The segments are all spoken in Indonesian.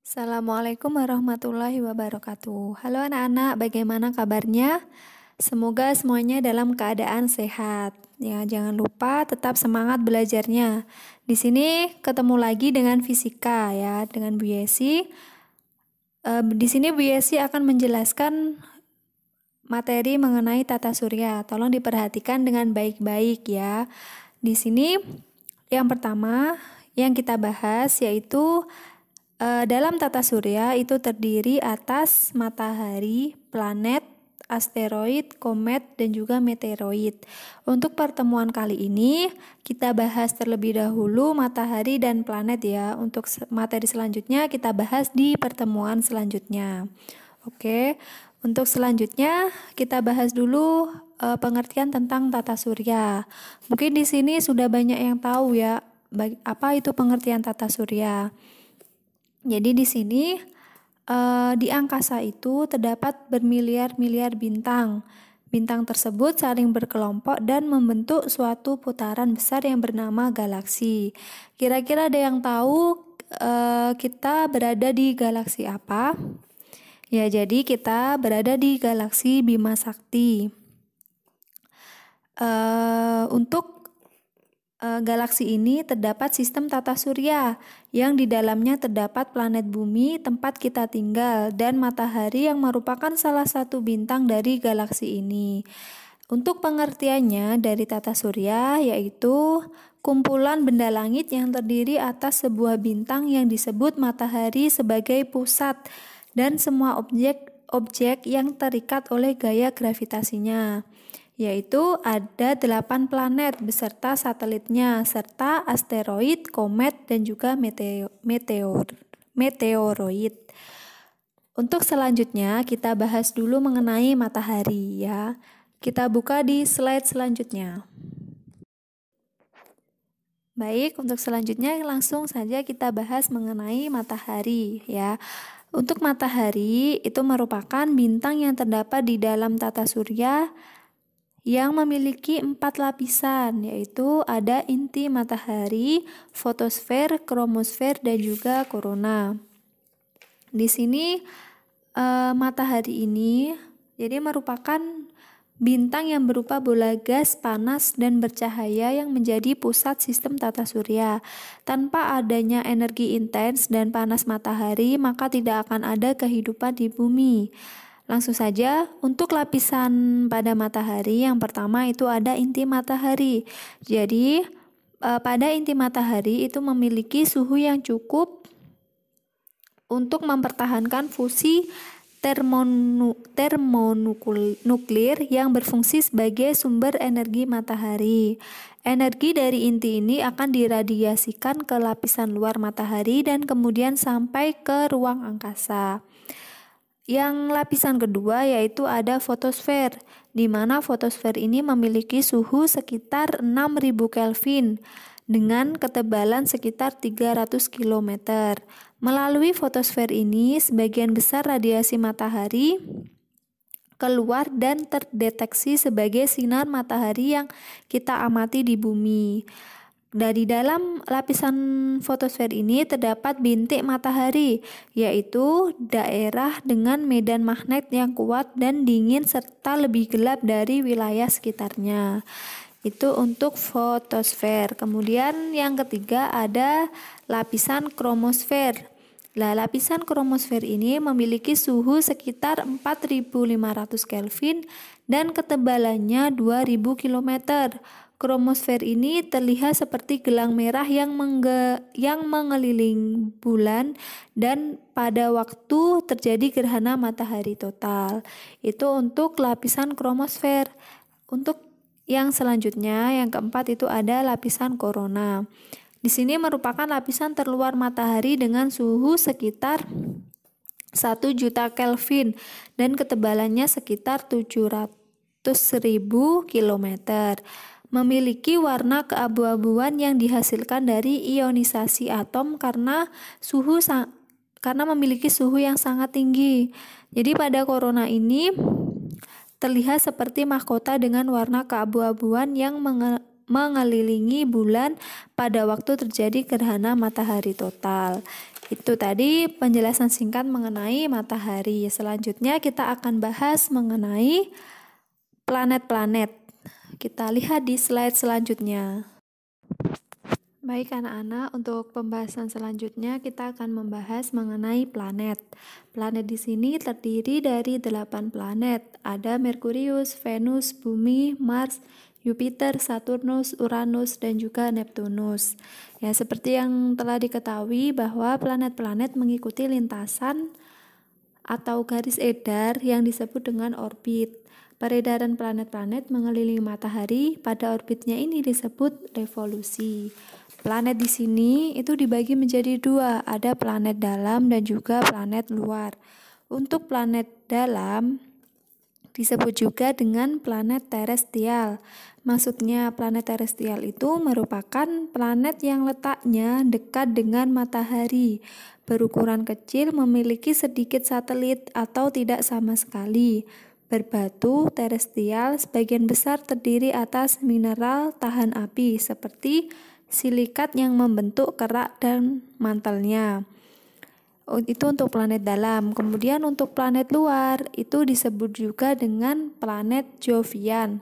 Assalamualaikum warahmatullahi wabarakatuh. Halo anak-anak, bagaimana kabarnya? Semoga semuanya dalam keadaan sehat. Ya, jangan lupa tetap semangat belajarnya. Di sini ketemu lagi dengan fisika ya, dengan Bu Yesi. Di sini Bu Yesi akan menjelaskan materi mengenai tata surya. Tolong diperhatikan dengan baik-baik ya. Di sini yang pertama yang kita bahas yaitu dalam tata surya itu terdiri atas matahari, planet, asteroid, komet, dan juga meteoroid. Untuk pertemuan kali ini, kita bahas terlebih dahulu matahari dan planet ya. Untuk materi selanjutnya kita bahas di pertemuan selanjutnya. Oke, untuk selanjutnya kita bahas dulu pengertian tentang tata surya. Mungkin di sini sudah banyak yang tahu ya, apa itu pengertian tata surya. Jadi di sini di angkasa itu terdapat bermiliar-miliar bintang. Bintang tersebut saling berkelompok dan membentuk suatu putaran besar yang bernama galaksi. Kira-kira ada yang tahu kita berada di galaksi apa? Ya, jadi kita berada di galaksi Bima Sakti. Untuk galaksi ini terdapat sistem tata surya yang di dalamnya terdapat planet bumi tempat kita tinggal dan matahari yang merupakan salah satu bintang dari galaksi ini. Untuk pengertiannya dari tata surya yaitu kumpulan benda langit yang terdiri atas sebuah bintang yang disebut matahari sebagai pusat dan semua objek yang terikat oleh gaya gravitasinya, yaitu ada 8 planet beserta satelitnya, serta asteroid, komet, dan juga meteoroid. Untuk selanjutnya kita bahas dulu mengenai matahari ya. Kita buka di slide selanjutnya. Baik, untuk selanjutnya langsung saja kita bahas mengenai matahari ya. Untuk matahari itu merupakan bintang yang terdapat di dalam tata surya yang memiliki 4 lapisan, yaitu ada inti matahari, fotosfer, kromosfer, dan juga korona. Di sini matahari ini jadi merupakan bintang yang berupa bola gas panas dan bercahaya yang menjadi pusat sistem tata surya. Tanpa adanya energi intens dan panas matahari, maka tidak akan ada kehidupan di bumi. Langsung saja, untuk lapisan pada matahari yang pertama itu ada inti matahari. Jadi, pada inti matahari itu memiliki suhu yang cukup untuk mempertahankan fusi termonuklir yang berfungsi sebagai sumber energi matahari. Energi dari inti ini akan diradiasikan ke lapisan luar matahari dan kemudian sampai ke ruang angkasa. Yang lapisan kedua yaitu ada fotosfer, di mana fotosfer ini memiliki suhu sekitar 6000 Kelvin dengan ketebalan sekitar 300 km. Melalui fotosfer ini, sebagian besar radiasi matahari keluar dan terdeteksi sebagai sinar matahari yang kita amati di bumi. Dari dalam lapisan fotosfer ini terdapat bintik matahari, yaitu daerah dengan medan magnet yang kuat dan dingin serta lebih gelap dari wilayah sekitarnya. Itu untuk fotosfer. Kemudian yang ketiga ada lapisan kromosfer. Lapisan kromosfer ini memiliki suhu sekitar 4500 Kelvin dan ketebalannya 2000 km. Kromosfer ini terlihat seperti gelang merah yang mengelilingi bulan dan pada waktu terjadi gerhana matahari total. Itu untuk lapisan kromosfer. Untuk yang selanjutnya, yang keempat itu ada lapisan korona. Di sini merupakan lapisan terluar matahari dengan suhu sekitar 1 juta Kelvin dan ketebalannya sekitar 700.000 km. Memiliki warna keabu-abuan yang dihasilkan dari ionisasi atom karena memiliki suhu yang sangat tinggi. Jadi pada korona ini terlihat seperti mahkota dengan warna keabu-abuan yang mengelilingi bulan pada waktu terjadi gerhana matahari total. Itu tadi penjelasan singkat mengenai matahari. Selanjutnya kita akan bahas mengenai planet-planet. Kita lihat di slide selanjutnya. Baik anak-anak, untuk pembahasan selanjutnya kita akan membahas mengenai planet. Planet di sini terdiri dari 8 planet. Ada Merkurius, Venus, Bumi, Mars, Jupiter, Saturnus, Uranus, dan juga Neptunus. Ya, seperti yang telah diketahui bahwa planet-planet mengikuti lintasan atau garis edar yang disebut dengan orbit. Peredaran planet-planet mengelilingi matahari pada orbitnya ini disebut revolusi. Planet di sini itu dibagi menjadi 2, ada planet dalam dan juga planet luar. Untuk planet dalam disebut juga dengan planet terestrial. Maksudnya planet terestrial itu merupakan planet yang letaknya dekat dengan matahari, berukuran kecil, memiliki sedikit satelit atau tidak sama sekali. Berbatu terestrial sebagian besar terdiri atas mineral tahan api seperti silikat yang membentuk kerak dan mantelnya. Itu untuk planet dalam. Kemudian untuk planet luar itu disebut juga dengan planet Jovian.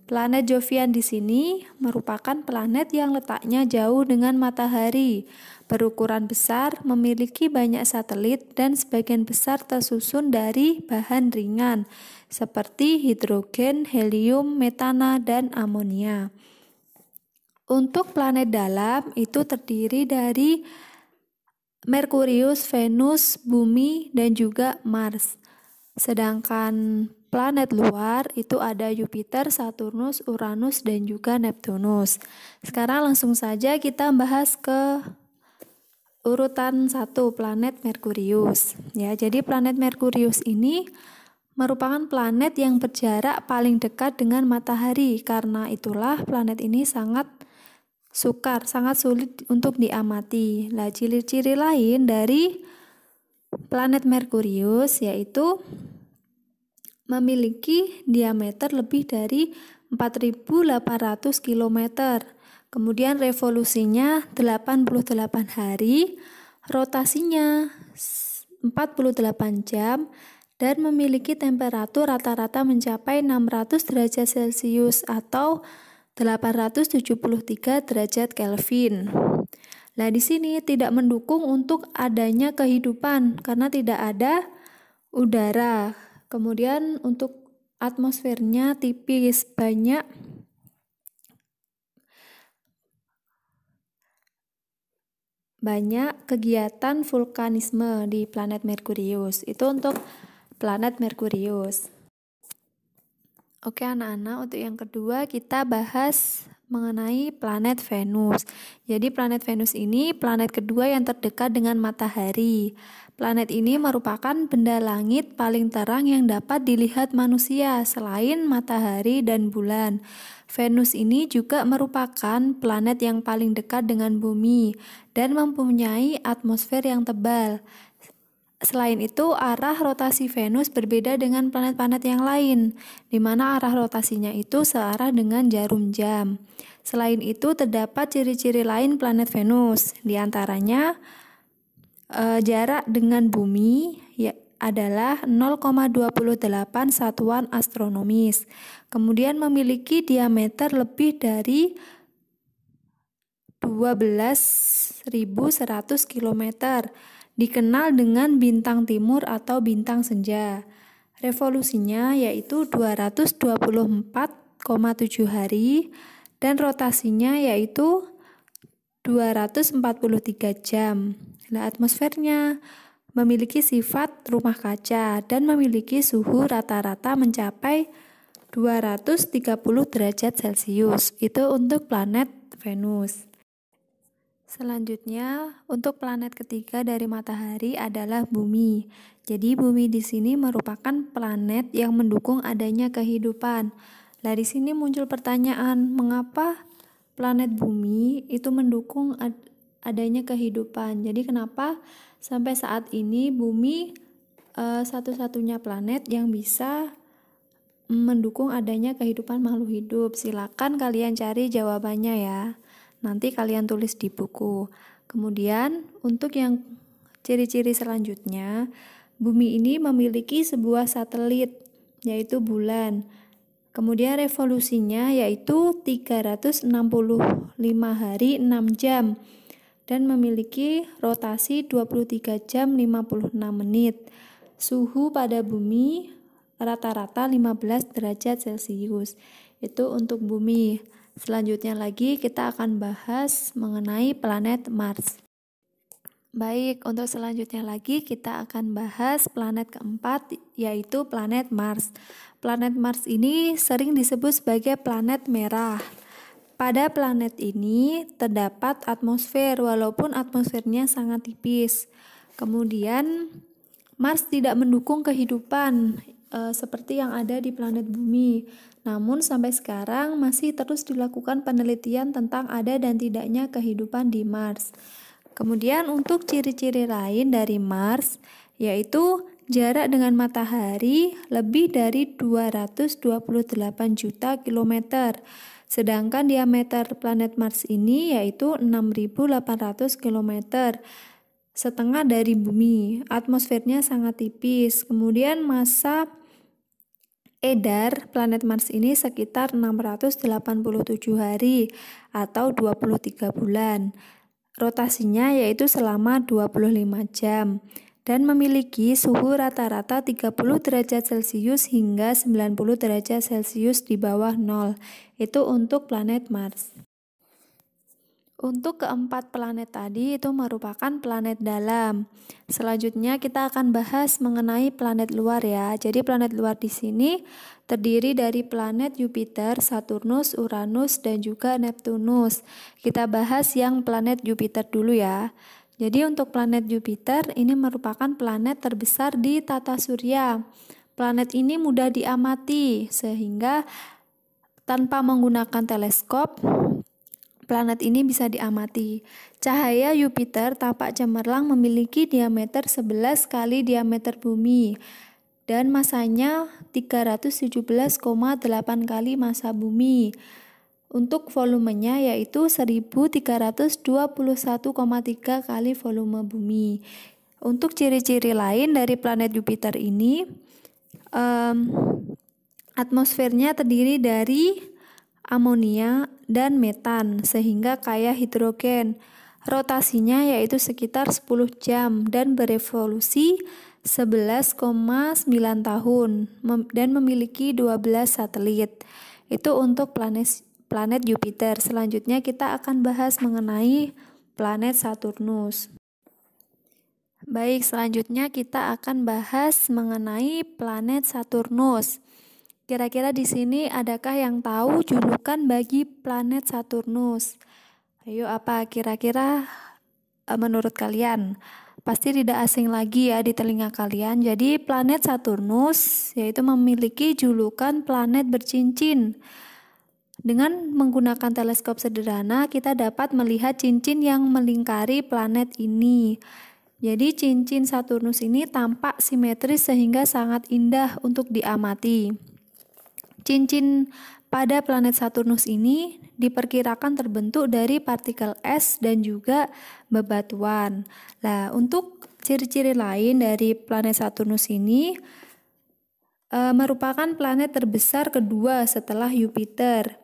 Planet Jovian di sini merupakan planet yang letaknya jauh dengan matahari, berukuran besar, memiliki banyak satelit dan sebagian besar tersusun dari bahan ringan seperti hidrogen, helium, metana, dan amonia. Untuk planet dalam itu terdiri dari Merkurius, Venus, Bumi, dan juga Mars. Sedangkan planet luar itu ada Jupiter, Saturnus, Uranus, dan juga Neptunus. Sekarang langsung saja kita bahas ke urutan 1, planet Merkurius. Ya, jadi planet Merkurius ini merupakan planet yang berjarak paling dekat dengan matahari. Karena itulah planet ini sangat sukar, sangat sulit untuk diamati. Nah, ciri-ciri lain dari planet Merkurius yaitu memiliki diameter lebih dari 4.800 km. Kemudian revolusinya 88 hari, rotasinya 48 jam, dan memiliki temperatur rata-rata mencapai 600 derajat Celcius atau 873 derajat Kelvin. Nah, di sini tidak mendukung untuk adanya kehidupan karena tidak ada udara. Kemudian untuk atmosfernya tipis, banyak kegiatan vulkanisme di planet Merkurius. Itu untuk planet Merkurius. Oke anak-anak, untuk yang kedua kita bahas mengenai planet Venus. Jadi planet Venus ini planet kedua yang terdekat dengan matahari. Planet ini merupakan benda langit paling terang yang dapat dilihat manusia selain matahari dan bulan. Venus ini juga merupakan planet yang paling dekat dengan bumi dan mempunyai atmosfer yang tebal. Selain itu, arah rotasi Venus berbeda dengan planet-planet yang lain, di mana arah rotasinya itu searah dengan jarum jam. Selain itu, terdapat ciri-ciri lain planet Venus, di antaranya jarak dengan bumi adalah 0,28 satuan astronomis. Kemudian memiliki diameter lebih dari 12.100 km. Dikenal dengan bintang timur atau bintang senja. Revolusinya yaitu 224,7 hari dan rotasinya yaitu 243 jam. Nah, atmosfernya memiliki sifat rumah kaca dan memiliki suhu rata-rata mencapai 230 derajat Celcius. Itu untuk planet Venus. Selanjutnya, untuk planet ketiga dari matahari adalah Bumi. Jadi Bumi di sini merupakan planet yang mendukung adanya kehidupan. Nah, di sini muncul pertanyaan, mengapa planet Bumi itu mendukung adanya kehidupan? Jadi kenapa sampai saat ini Bumi satu-satunya planet yang bisa mendukung adanya kehidupan makhluk hidup? Silakan kalian cari jawabannya ya. Nanti kalian tulis di buku. Kemudian untuk yang ciri-ciri selanjutnya, Bumi ini memiliki sebuah satelit, yaitu bulan. Kemudian revolusinya yaitu 365 hari 6 jam dan memiliki rotasi 23 jam 56 menit. Suhu pada bumi rata-rata 15 derajat Celcius. Itu untuk bumi. Selanjutnya lagi kita akan bahas mengenai planet Mars. Baik, untuk selanjutnya lagi kita akan bahas planet keempat, yaitu planet Mars. Planet Mars ini sering disebut sebagai planet merah. Pada planet ini terdapat atmosfer, walaupun atmosfernya sangat tipis. Kemudian, Mars tidak mendukung kehidupan seperti yang ada di planet Bumi. Namun sampai sekarang masih terus dilakukan penelitian tentang ada dan tidaknya kehidupan di Mars. Kemudian untuk ciri-ciri lain dari Mars, yaitu jarak dengan matahari lebih dari 228 juta kilometer. Sedangkan diameter planet Mars ini yaitu 6.800 kilometer, setengah dari bumi. Atmosfernya sangat tipis. Kemudian masa edar planet Mars ini sekitar 687 hari atau 23 bulan. Rotasinya yaitu selama 25 jam dan memiliki suhu rata-rata 30 derajat Celcius hingga 90 derajat Celcius di bawah 0. Itu untuk planet Mars. Untuk keempat planet tadi itu merupakan planet dalam. Selanjutnya kita akan bahas mengenai planet luar ya. Jadi planet luar di sini terdiri dari planet Jupiter, Saturnus, Uranus, dan juga Neptunus. Kita bahas yang planet Jupiter dulu ya. Jadi untuk planet Jupiter ini merupakan planet terbesar di tata surya. Planet ini mudah diamati sehingga tanpa menggunakan teleskop planet ini bisa diamati. Cahaya Jupiter tampak cemerlang memiliki diameter 11 kali diameter bumi dan masanya 317,8 kali massa bumi. Untuk volumenya yaitu 1321,3 kali volume bumi. Untuk ciri-ciri lain dari planet Jupiter ini, atmosfernya terdiri dari amonia dan metan sehingga kaya hidrogen. Rotasinya yaitu sekitar 10 jam dan berevolusi 11,9 tahun dan memiliki 12 satelit. Itu untuk planet Jupiter. Selanjutnya kita akan bahas mengenai planet Saturnus. Baik, selanjutnya kita akan bahas mengenai planet Saturnus. Kira-kira di sini adakah yang tahu julukan bagi planet Saturnus? Ayo, apa kira-kira menurut kalian? Pasti tidak asing lagi ya di telinga kalian. Jadi planet Saturnus yaitu memiliki julukan planet bercincin. Dengan menggunakan teleskop sederhana, kita dapat melihat cincin yang melingkari planet ini. Jadi cincin Saturnus ini tampak simetris sehingga sangat indah untuk diamati. Cincin pada planet Saturnus ini diperkirakan terbentuk dari partikel es dan juga bebatuan. Nah, untuk ciri-ciri lain dari planet Saturnus ini merupakan planet terbesar kedua setelah Jupiter.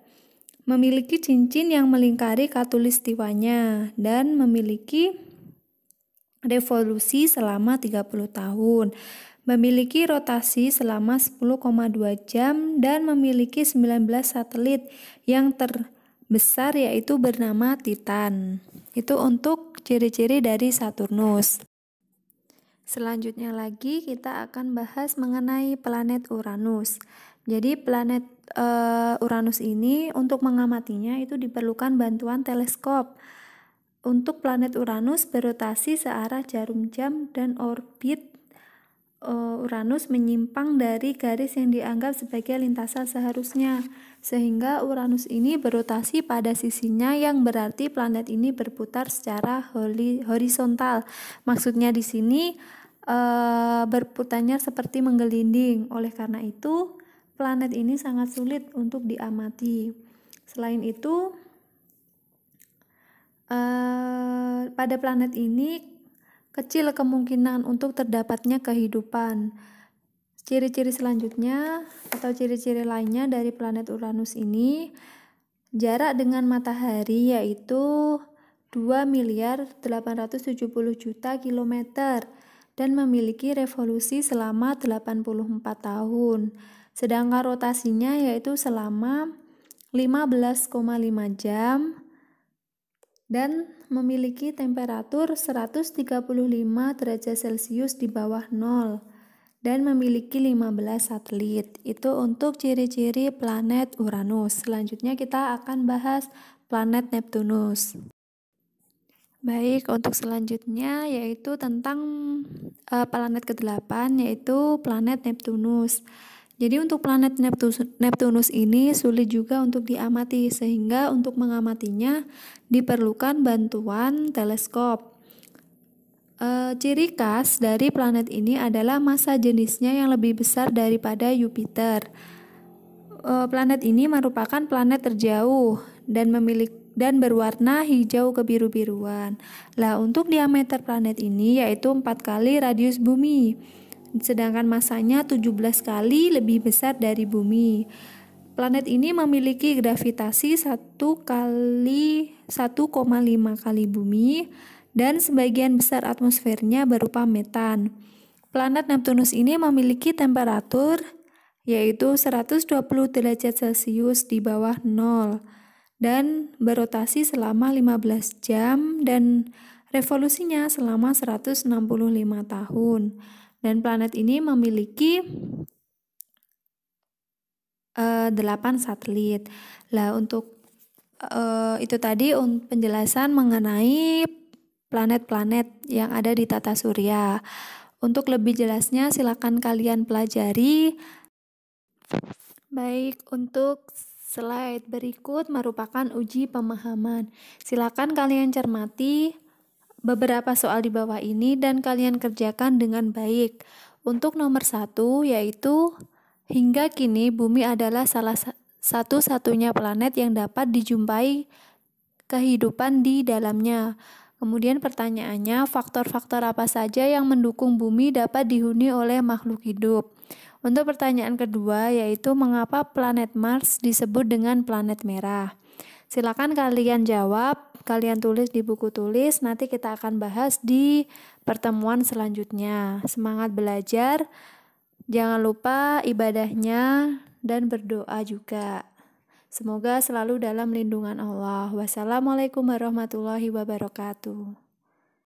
Memiliki cincin yang melingkari khatulistiwanya dan memiliki revolusi selama 30 tahun. Memiliki rotasi selama 10,2 jam dan memiliki 19 satelit yang terbesar yaitu bernama Titan. Itu untuk ciri-ciri dari Saturnus. Selanjutnya lagi kita akan bahas mengenai planet Uranus. Jadi planet Uranus ini untuk mengamatinya itu diperlukan bantuan teleskop. Untuk planet Uranus berotasi searah jarum jam dan orbit Uranus menyimpang dari garis yang dianggap sebagai lintasan seharusnya, sehingga Uranus ini berotasi pada sisinya yang berarti planet ini berputar secara horizontal. Maksudnya di sini berputarnya seperti menggelinding. Oleh karena itu, planet ini sangat sulit untuk diamati. Selain itu, pada planet ini kecil kemungkinan untuk terdapatnya kehidupan. Ciri-ciri selanjutnya atau ciri-ciri lainnya dari planet Uranus ini, jarak dengan matahari yaitu 2.870.000.000 kilometer dan memiliki revolusi selama 84 tahun. Sedangkan rotasinya yaitu selama 15,5 jam dan memiliki temperatur 135 derajat Celcius di bawah nol dan memiliki 15 satelit. Itu untuk ciri-ciri planet Uranus. Selanjutnya kita akan bahas planet Neptunus. Baik, untuk selanjutnya yaitu tentang planet ke-8 yaitu planet Neptunus. Jadi untuk planet Neptunus ini sulit juga untuk diamati, sehingga untuk mengamatinya diperlukan bantuan teleskop. Ciri khas dari planet ini adalah massa jenisnya yang lebih besar daripada Jupiter. Planet ini merupakan planet terjauh dan berwarna hijau kebiru-biruan. Lah, untuk diameter planet ini yaitu 4 kali radius bumi. Sedangkan masanya 17 kali lebih besar dari bumi. Planet ini memiliki gravitasi 1,5 kali bumi dan sebagian besar atmosfernya berupa metan. Planet Neptunus ini memiliki temperatur yaitu 120 derajat Celcius di bawah nol dan berotasi selama 15 jam dan revolusinya selama 165 tahun. Dan planet ini memiliki 8 satelit. Lah, untuk itu tadi penjelasan mengenai planet-planet yang ada di tata surya. Untuk lebih jelasnya silakan kalian pelajari. Baik, untuk slide berikut merupakan uji pemahaman. Silakan kalian cermati beberapa soal di bawah ini dan kalian kerjakan dengan baik. Untuk nomor 1 yaitu hingga kini bumi adalah salah satu-satunya planet yang dapat dijumpai kehidupan di dalamnya. Kemudian pertanyaannya, faktor-faktor apa saja yang mendukung bumi dapat dihuni oleh makhluk hidup? Untuk pertanyaan kedua yaitu mengapa planet Mars disebut dengan planet merah? Silakan kalian jawab, kalian tulis di buku tulis, nanti kita akan bahas di pertemuan selanjutnya. Semangat belajar, jangan lupa ibadahnya dan berdoa juga. Semoga selalu dalam lindungan Allah. Wassalamualaikum warahmatullahi wabarakatuh.